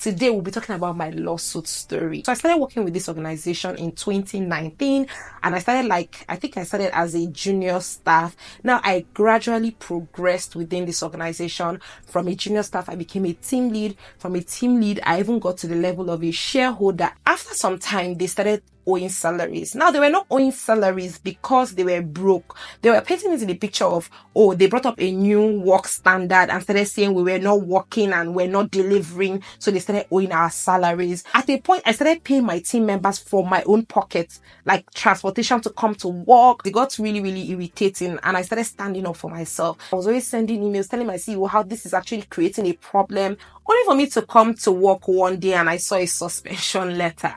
Today we'll be talking about my lawsuit story. So I started working with this organization in 2019, and I think I started as a junior staff. Now I gradually progressed within this organization. From a junior staff, I became a team lead. From a team lead, I even got to the level of a shareholder. After some time, they started owing salaries. Now they were not owing salaries because they were broke. They were painting it in the picture of, oh, they brought up a new work standard and started saying we were not working and we're not delivering, so they started owing our salaries. At a point, I started paying my team members from my own pocket, like transportation to come to work. They got really, really irritating, and I started standing up for myself. I was always sending emails telling my CEO how this is actually creating a problem, only for me to come to work one day and I saw a suspension letter.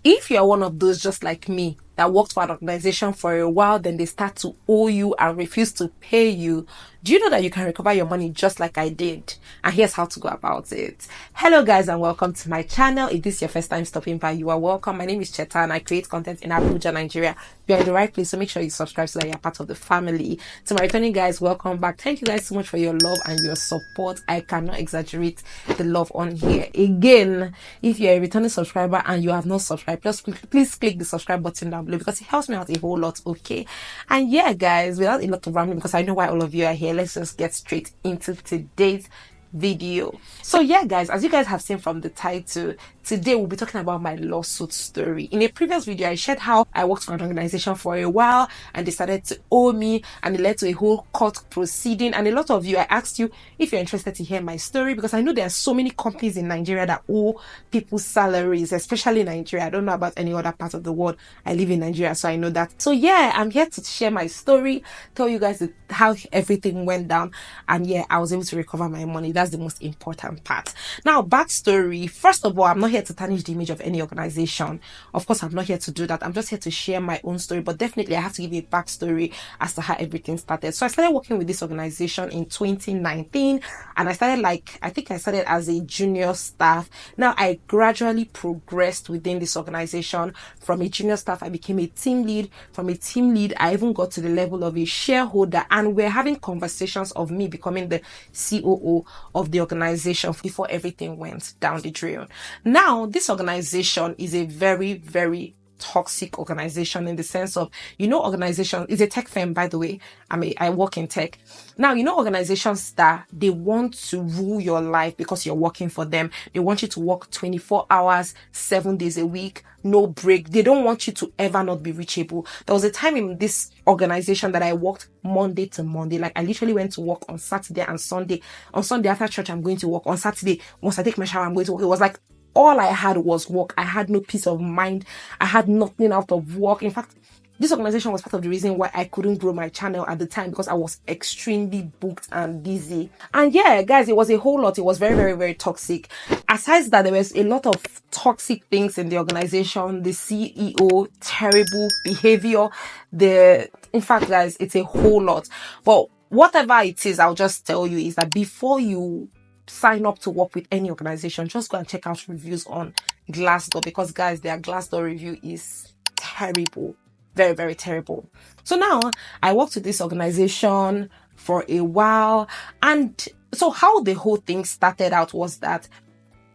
If you're one of those just like me that worked for an organization for a while, then they start to owe you and refuse to pay you, do you know that you can recover your money just like I did? And here's how to go about it. Hello guys, and welcome to my channel. If this is your first time stopping by, you are welcome. My name is Cheta and I create content in Abuja, Nigeria. You're in the right place, so make sure you subscribe so that you're part of the family. To my returning guys, welcome back. Thank you guys so much for your love and your support. I cannot exaggerate the love on here. Again, if you're a returning subscriber and you have not subscribed, please click the subscribe button down below because it helps me out a whole lot, okay? And yeah guys, without a lot of rambling, because I know why all of you are here, let's just get straight into today's video. So yeah guys, as you guys have seen from the title, today we'll be talking about my lawsuit story. In a previous video, I shared how I worked for an organization for a while and they started to owe me, and it led to a whole court proceeding. And a lot of you, I asked you if you're interested to hear my story, because I know there are so many companies in Nigeria that owe people salaries, especially Nigeria. I don't know about any other part of the world. I live in Nigeria, so I know that. So yeah, I'm here to share my story, tell you guys how everything went down, and yeah, I was able to recover my money. That's the most important part. Now, backstory. First of all, I'm not here to tarnish the image of any organization. Of course, I'm not here to do that. I'm just here to share my own story, but definitely I have to give you a backstory as to how everything started. So I started working with this organization in 2019, and I think I started as a junior staff. Now I gradually progressed within this organization. From a junior staff, I became a team lead. From a team lead, I even got to the level of a shareholder, and we're having conversations of me becoming the COO of the organization before everything went down the drain. Now, this organization is a very, very toxic organization in the sense of, organization is a tech firm, by the way. I work in tech. Now, organizations that they want to rule your life because you're working for them. They want you to work 24 hours, 7 days a week, no break. They don't want you to ever not be reachable. There was a time in this organization that I worked Monday to Monday. Like, I literally went to work on Saturday and Sunday. On Sunday after church, I'm going to work. On Saturday, once I take my shower, I'm going to work. It was like all I had was work. I had no peace of mind. I had nothing out of work. In fact, this organization was part of the reason why I couldn't grow my channel at the time, because I was extremely booked and busy. And yeah, guys, it was a whole lot. It was very, very, very toxic. Aside that, there was a lot of toxic things in the organization. The CEO, terrible behavior. In fact, guys, it's a whole lot. But whatever it is, I'll just tell you is that before you sign up to work with any organization, just go and check out reviews on Glassdoor, because guys, their Glassdoor review is terrible. Very, very terrible. So now I worked with this organization for a while, and so how the whole thing started out was that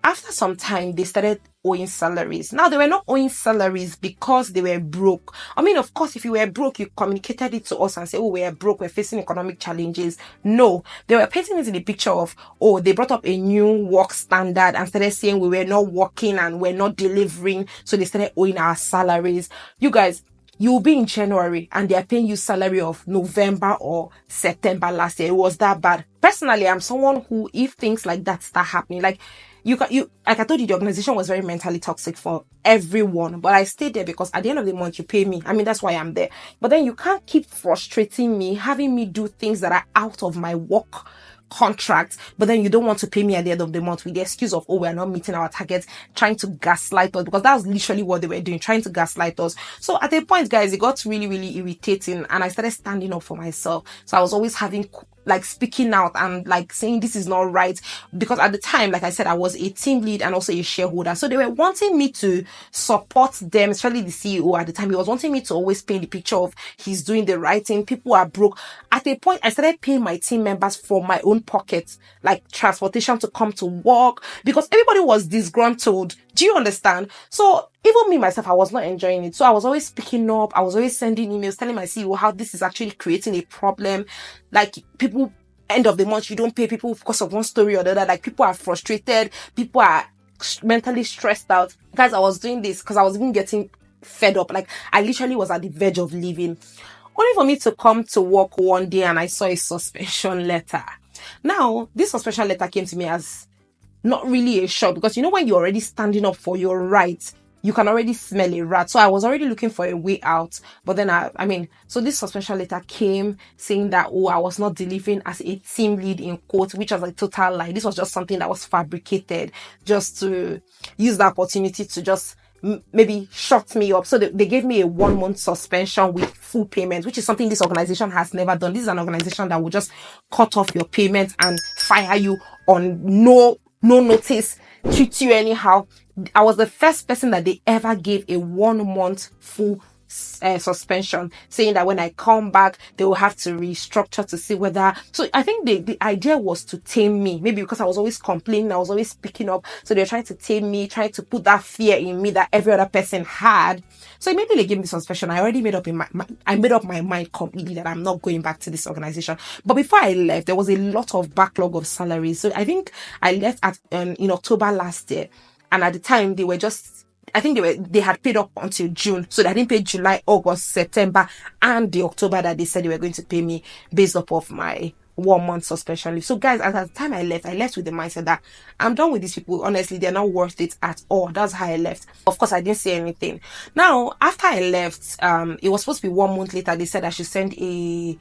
after some time they started owing salaries. Now they were not owing salaries because they were broke. Of course, if you were broke, you communicated it to us and said, oh, we're broke, we're facing economic challenges. No, they were painting it in the picture of, oh, they brought up a new work standard and started saying we were not working and we're not delivering, so they started owing our salaries. You guys, you'll be in January and they're paying you salary of November or September last year. It was that bad. Personally, I'm someone who, if things like that start happening, like like I told you, the organization was very mentally toxic for everyone, but I stayed there because at the end of the month you pay me. That's why I'm there. But then you can't keep frustrating me, having me do things that are out of my work contract, but then you don't want to pay me at the end of the month with the excuse of, oh, we're not meeting our targets, trying to gaslight us, because that was literally what they were doing, trying to gaslight us. So at a point, guys, it got really, really irritating, and I started standing up for myself. So I was always having, like, speaking out and like saying this is not right, because at the time, like I said, I was a team lead and also a shareholder. So they were wanting me to support them, especially the CEO at the time. He was wanting me to always paint the picture of he's doing the right thing. People are broke. At a point, I started paying my team members from my own pocket, like transportation to come to work, because everybody was disgruntled. Do you understand? So even me myself, I was not enjoying it. So I was always speaking up. I was always sending emails telling my CEO how this is actually creating a problem. Like, people, end of the month, you don't pay people because of one story or the other. Like, people are frustrated. People are mentally stressed out. Guys, I was doing this because I was even getting fed up. Like, I literally was at the verge of leaving. Only for me to come to work one day and I saw a suspension letter. Now, this suspension letter came to me as not really a shock, because you know when you're already standing up for your rights, you can already smell a rat. So I was already looking for a way out. But then so this suspension letter came saying that, oh, I was not delivering as a team lead in quote, which was a total lie. This was just something that was fabricated just to use the opportunity to just maybe shut me up. So they gave me a 1 month suspension with full payment, which is something this organization has never done. This is an organization that will just cut off your payment and fire you on no notice, treat you anyhow. I was the first person that they ever gave a 1 month full suspension, saying that when I come back, they will have to restructure to see whether. So I think the idea was to tame me, maybe because I was always complaining, I was always speaking up. So they're trying to tame me, trying to put that fear in me that every other person had. So immediately they gave me suspension. I already made up my mind completely that I'm not going back to this organization. But before I left, there was a lot of backlog of salaries. So I think I left in October last year, and at the time they were just, I think they had paid up until June. So they didn't pay July, August, September, and the October that they said they were going to pay me based off of my 1 month suspension leave. So guys, at the time I left with the mindset that I'm done with these people. Honestly, they're not worth it at all. That's how I left. Of course, I didn't say anything. Now, after I left, it was supposed to be 1 month later. They said I should send they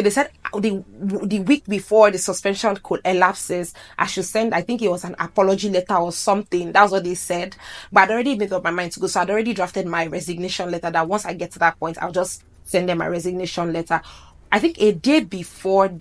said the week before the suspension could elapses, I should send, I think it was an apology letter or something. That's what they said. But I'd already made up my mind to go. So I'd already drafted my resignation letter that once I get to that point, I'll just send them my resignation letter. I think a day before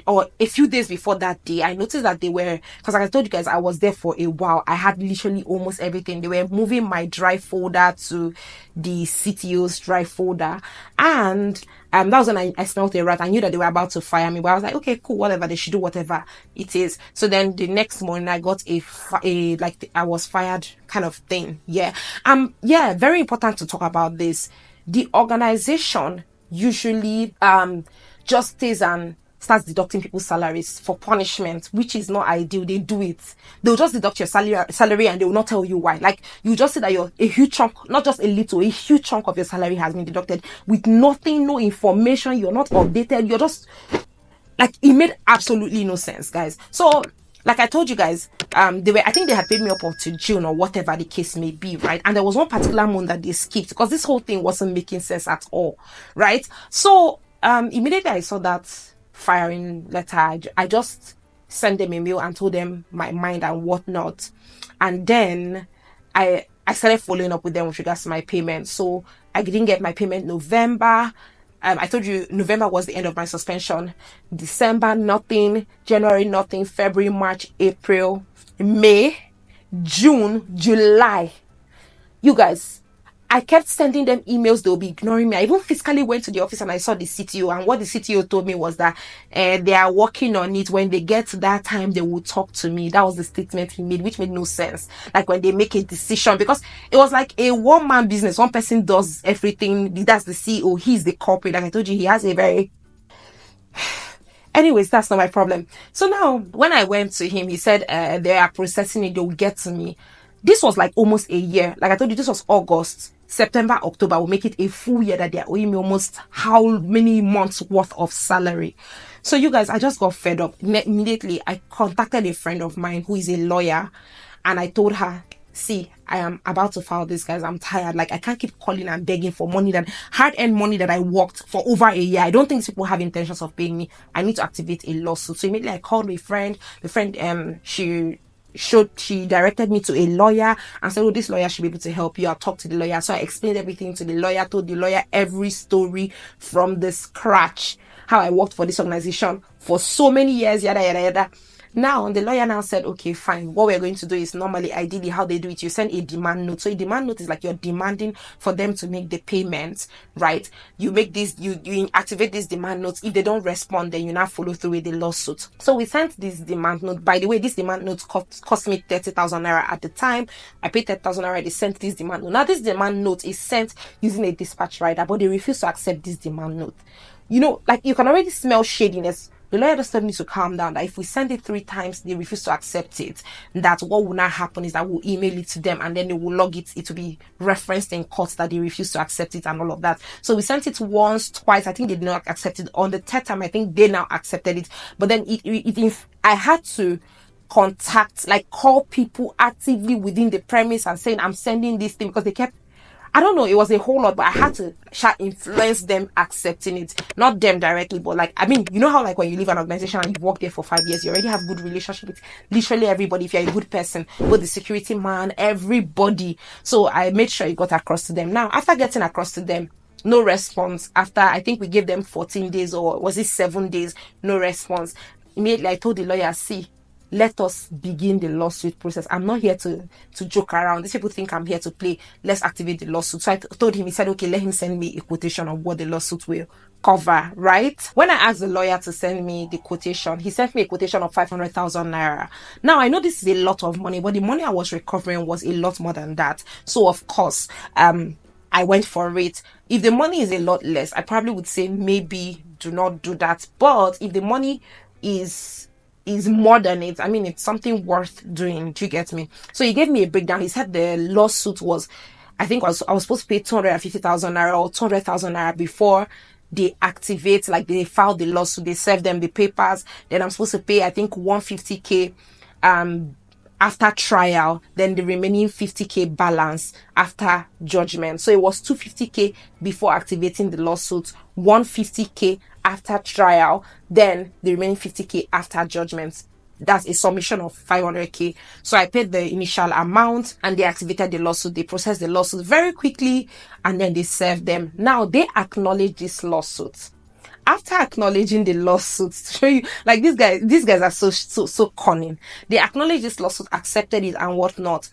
or a few days before that day, I noticed that they were, because like I told you guys, I was there for a while. I had literally almost everything. They were moving my drive folder to the CTO's drive folder. And that was when I smelled a rat. I knew that they were about to fire me, but I was like, okay, cool, whatever, they should do whatever it is. So then the next morning I got I was fired kind of thing. Yeah. Very important to talk about this. The organization usually just stays and starts deducting people's salaries for punishment, which is not ideal. They do it. They'll just deduct your salary and they will not tell you why. Like, you just say that a huge chunk, not just a little, a huge chunk of your salary has been deducted with nothing, no information. You're not updated. You're just like, it made absolutely no sense, guys. So like I told you guys, I think they had paid me up until June or whatever the case may be, right? And there was one particular month that they skipped because this whole thing wasn't making sense at all, right? So immediately I saw that firing letter, I just sent them a mail and told them my mind and whatnot. And then I started following up with them with regards to my payment. So I didn't get my payment November. I told you November was the end of my suspension. December, nothing. January, nothing. February, March, April, May, June, July. You guys, I kept sending them emails. They'll be ignoring me. I even physically went to the office and I saw the CTO. And what the CTO told me was that they are working on it. When they get to that time, they will talk to me. That was the statement he made, which made no sense. Like, when they make a decision, because it was like a one-man business. One person does everything. That's the CEO. He's the corporate. Like I told you, he has a very... Anyways, that's not my problem. So now, when I went to him, he said they are processing it. They will get to me. This was like almost a year. Like I told you, this was August. September, October will make it a full year that they're owing me almost how many months worth of salary. So you guys, I just got fed up. Immediately, I contacted a friend of mine who is a lawyer, and I told her, see, I am about to file this, guys. I'm tired. Like, I can't keep calling and begging for money, that hard-earned money that I worked for over a year. I don't think people have intentions of paying me. I need to activate a lawsuit. So immediately I called a friend. The friend, she directed me to a lawyer and said, oh, this lawyer should be able to help you. I'll talk to the lawyer. So I explained everything to the lawyer, told the lawyer every story from the scratch, how I worked for this organization for so many years, yada yada yada. Now, the lawyer now said, okay, fine. What we're going to do is normally, ideally, how they do it, you send a demand note. So a demand note is like you're demanding for them to make the payments, right? You make this, you activate this demand note. If they don't respond, then you now follow through with the lawsuit. So we sent this demand note. By the way, this demand note cost me 30,000 naira at the time. I paid 30,000 naira. They sent this demand note. Now, this demand note is sent using a dispatch rider, but they refuse to accept this demand note. You know, like, you can already smell shadiness. The lawyer just told me to calm down, that if we send it 3 times, they refuse to accept it, that what will now happen is that we'll email it to them and then they will log it. It will be referenced in court that they refuse to accept it and all of that. So we sent it once, twice. I think they did not accept it. On the 3rd time, I think they now accepted it. But then I had to call people actively within the premise and saying, I'm sending this thing, because they kept, I don't know, it was a whole lot, but I had to influence them accepting it. Not them directly, but like, I mean, you know how like when you leave an organization and you've worked there for 5 years, you already have good relationship with literally everybody. If you're a good person, both the security man, everybody. So I made sure it got across to them. Now, after getting across to them, no response. After, I think we gave them 14 days, or was it 7 days? No response. Immediately, I told the lawyer, see, let us begin the lawsuit process. I'm not here to joke around. These people think I'm here to play. Let's activate the lawsuit. So I told him, he said, okay, let him send me a quotation of what the lawsuit will cover, right? When I asked the lawyer to send me the quotation, he sent me a quotation of 500,000 naira. Now, I know this is a lot of money, but the money I was recovering was a lot more than that. So, of course, I went for it. If the money is a lot less, I probably would say maybe do not do that. But if the money is more than it, I mean, it's something worth doing. Do you get me? So he gave me a breakdown. He said the lawsuit was, I think I was supposed to pay 250,000 naira or 200,000 naira before they activate, like they file the lawsuit, they serve them the papers. Then I'm supposed to pay, I think, 150k after trial, then the remaining 50k balance after judgment. So it was 250k before activating the lawsuit, 150k after trial, then the remaining 50k after judgment. That's a summation of 500k. So I paid the initial amount and they activated the lawsuit. They processed the lawsuit very quickly and then they served them. Now they acknowledge this lawsuit. After acknowledging the lawsuit, to show you, like, these guys are so cunning. They acknowledge this lawsuit, accepted it and whatnot.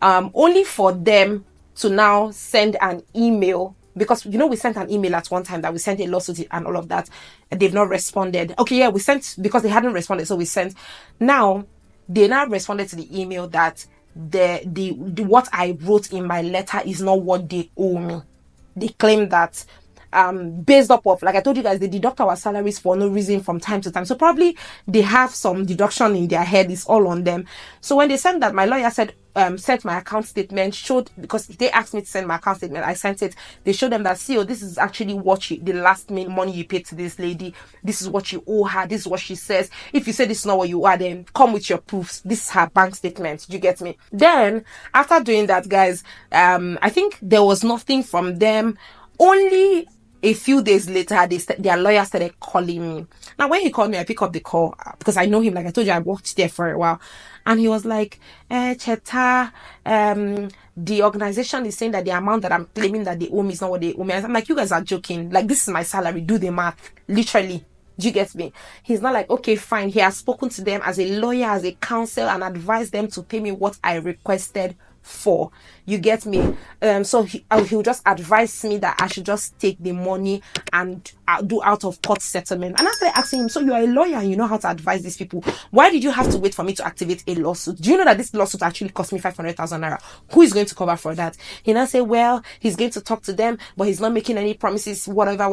Only for them to now send an email, because, you know, we sent an email at one time that we sent a lawsuit and all of that. And they've not responded. Okay, yeah, we sent, because they hadn't responded, so we sent. Now, they now responded to the email that the what I wrote in my letter is not what they owe me. They claim that based up of, like I told you guys, they deduct our salaries for no reason from time to time. So probably they have some deduction in their head. It's all on them. So when they sent that, my lawyer said, sent my account statement, showed, because they asked me to send my account statement, I sent it. They showed them that, see, oh, this is actually what the last money you paid to this lady. This is what you owe her. This is what she says. If you say this is not what you owe, then come with your proofs. This is her bank statement. You get me? Then after doing that, guys, I think there was nothing from them. Only a few days later, their lawyer started calling me. Now, when he called me, I pick up the call because I know him. Like I told you, I worked there for a while. And he was like, Cheta, the organization is saying that the amount that I'm claiming that they owe me is not what they owe me. I'm like, you guys are joking. Like, this is my salary. Do the math. Literally. Do you get me? He's not like, okay, fine. He has spoken to them as a lawyer, as a counsel, and advised them to pay me what I requested for. You get me? So he'll just advise me that I should just take the money and do out of court settlement. And I started asking him, so you are a lawyer and you know how to advise these people. Why did you have to wait for me to activate a lawsuit? Do you know that this lawsuit actually cost me 500,000 naira? Who is going to cover for that? He now say, well, he's going to talk to them, but he's not making any promises, whatever.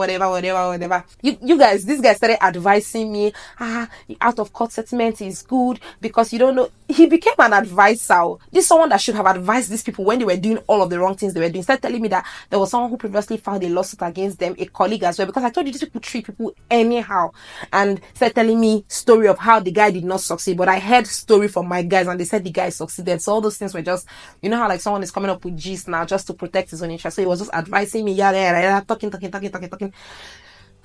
You guys, this guy started advising me, out of court settlement is good because you don't know. he became an advisor. This is someone that should have advised these people when they were doing all of the wrong things they were doing. Instead telling me that there was someone who previously filed a lawsuit against them, a colleague as well, because I told you these people treat people anyhow. And started telling me story of how the guy did not succeed, but I heard story from my guys and they said the guy succeeded. So all those things were just, you know how like someone is coming up with gist now just to protect his own interest. So he was just advising me, yeah, talking.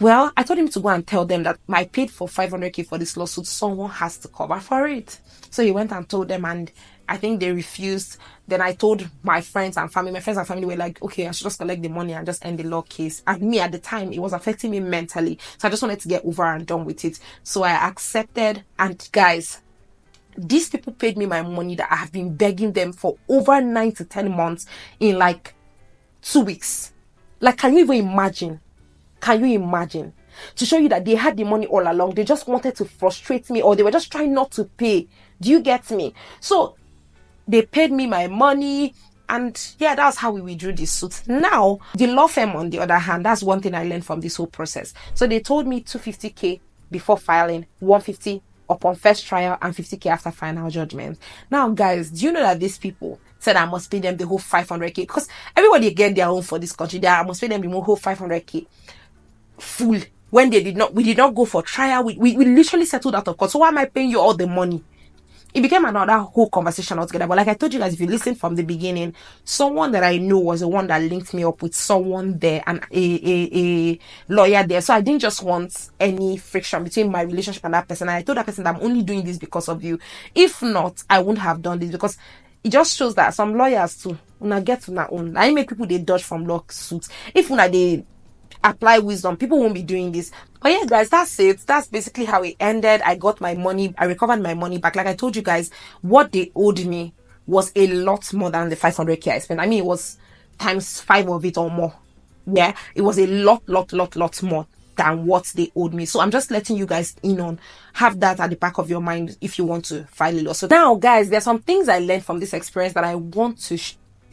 Well, I told him to go and tell them that I paid for 500k for this lawsuit. Someone has to cover for it. So he went and told them, and I think they refused. Then I told my friends and family. My friends and family were like, okay, I should just collect the money and just end the law case. And me at the time, it was affecting me mentally. So I just wanted to get over and done with it. So I accepted. And guys, these people paid me my money that I have been begging them for over 9 to 10 months in like 2 weeks. Like, can you even imagine? Can you imagine? To show you that they had the money all along. They just wanted to frustrate me, or they were just trying not to pay. Do you get me? So they paid me my money, and yeah, that's how we withdrew this suit. Now, the law firm, on the other hand, that's one thing I learned from this whole process. So they told me 250k before filing, 150 upon first trial, and 50k after final judgment. Now, guys, do you know that these people said I must pay them the whole 500k? Because everybody get their own for this country. I must pay them the whole 500k full when we did not go for trial. We literally settled out of court. So why am I paying you all the money? It became another whole conversation altogether. But like I told you guys, if you listen from the beginning, someone that I know was the one that linked me up with someone there, and a lawyer there. So I didn't just want any friction between my relationship and that person. And I told that person that I'm only doing this because of you. If not, I wouldn't have done this, because it just shows that some lawyers too, when I get to my own, I make people they dodge from lawsuits. If when they apply wisdom, people won't be doing this. But yeah, guys, that's it. That's basically how it ended. I got my money. I recovered my money back. Like I told you guys, what they owed me was a lot more than the 500k I spent. I mean, it was times 5 of it or more. Yeah, it was a lot more than what they owed me. So I'm just letting you guys in on, have that at the back of your mind if you want to file a lawsuit. Now, guys, there's some things I learned from this experience that I want to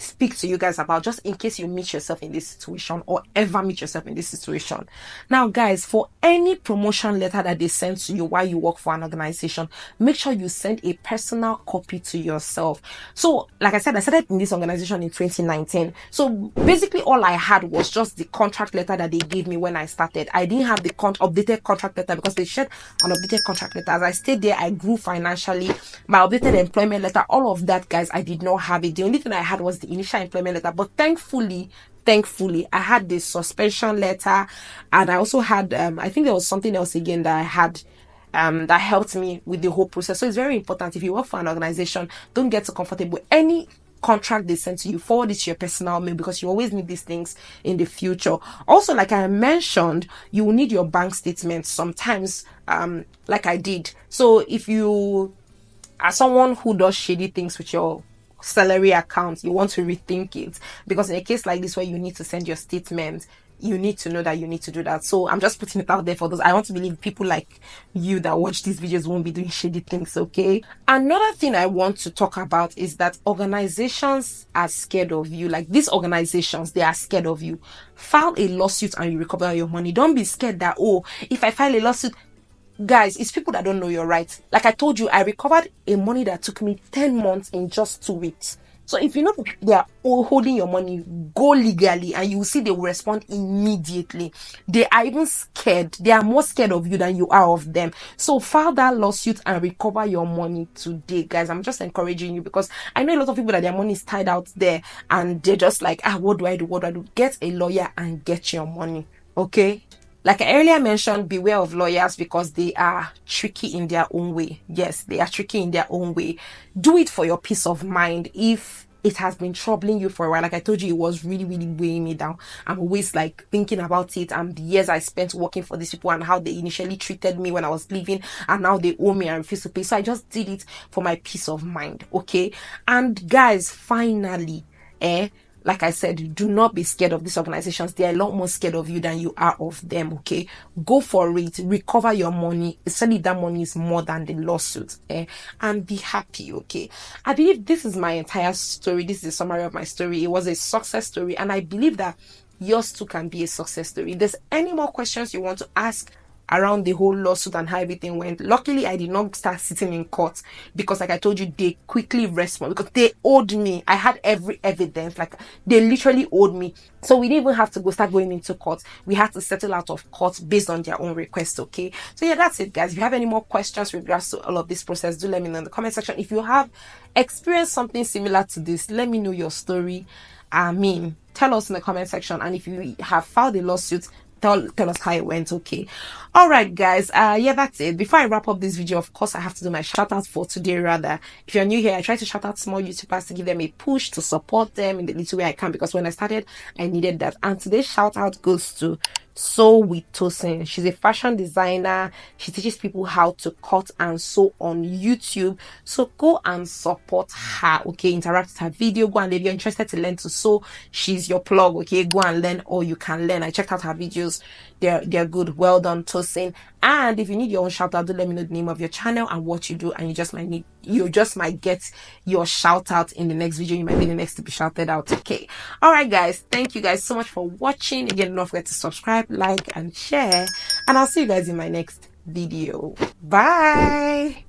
speak to you guys about, just in case you meet yourself in this situation or ever meet yourself in this situation. Now, guys, for any promotion letter that they send to you while you work for an organization, make sure you send a personal copy to yourself. So, like I said, I started in this organization in 2019. So basically all I had was just the contract letter that they gave me when I started. I didn't have the updated contract letter, because they shared an updated contract letter. As I stayed there, I grew financially. My updated employment letter, all of that, guys, I did not have it. The only thing I had was the initial employment letter. But thankfully, I had the suspension letter, and I also had I think there was something else again that I had that helped me with the whole process. So it's very important, if you work for an organization, don't get too comfortable. Any contract they send to you, forward it to your personal mail, because you always need these things in the future. Also, like I mentioned, you will need your bank statement sometimes, like I did. So if you are someone who does shady things with your salary account, you want to rethink it, because in a case like this where you need to send your statement, you need to know that you need to do that. So I'm just putting it out there for those. I want to believe people like you that watch these videos won't be doing shady things, okay? Another thing I want to talk about is that organizations are scared of you. Like these organizations, they are scared of you. File a lawsuit and you recover your money. Don't be scared that, oh, if I file a lawsuit, guys, it's people that don't know your rights. Like I told you, I recovered a money that took me 10 months in just 2 weeks. So if you know they are all holding your money, go legally and you will see they will respond immediately. They are even scared. They are more scared of you than you are of them. So file that lawsuit and recover your money today, guys. I'm just encouraging you, because I know a lot of people that their money is tied out there and they're just like, what do I do? What do I do? Get a lawyer and get your money, okay? Like I earlier mentioned, beware of lawyers, because they are tricky in their own way. Yes, they are tricky in their own way. Do it for your peace of mind. If it has been troubling you for a while, like I told you, it was really weighing me down. I'm always like thinking about it and the years I spent working for these people and how they initially treated me when I was leaving, and now they owe me and refuse to pay. So I just did it for my peace of mind, okay? And guys, finally, like I said, do not be scared of these organizations. They are a lot more scared of you than you are of them, okay? Go for it. Recover your money, especially if that money is more than the lawsuit, and be happy, okay? I believe this is my entire story. This is a summary of my story. It was a success story, and I believe that yours too can be a success story. If there's any more questions you want to ask, around the whole lawsuit and how everything went. Luckily, I did not start sitting in court because, like I told you, they quickly respond because they owed me. I had every evidence, like they literally owed me. So we didn't even have to start going into court. We had to settle out of court based on their own request. Okay. So yeah, that's it, guys. If you have any more questions with regards to all of this process, do let me know in the comment section. If you have experienced something similar to this, let me know your story. Tell us in the comment section. And if you have filed a lawsuit, tell us how it went. Okay. All right, guys. Yeah, that's it. Before I wrap up this video, of course, I have to do my shout out for today. Rather, if you're new here, I try to shout out small YouTubers to give them a push, to support them in the little way I can, because when I started, I needed that. And today's shout out goes to Sew with Tosin. She's a fashion designer. She teaches people how to cut and sew on YouTube. So go and support her. Okay, interact with her video. Go and if you're interested to learn to sew, she's your plug. Okay, go and learn all you can learn. I checked out her videos. They're good. Well done, Tosin. And if you need your own shout out, do let me know the name of your channel and what you do, and you just might get your shout out in the next video. You might be the next to be shouted out. Okay. All right, guys. Thank you guys so much for watching. Again, don't forget to subscribe, like, and share. And I'll see you guys in my next video. Bye.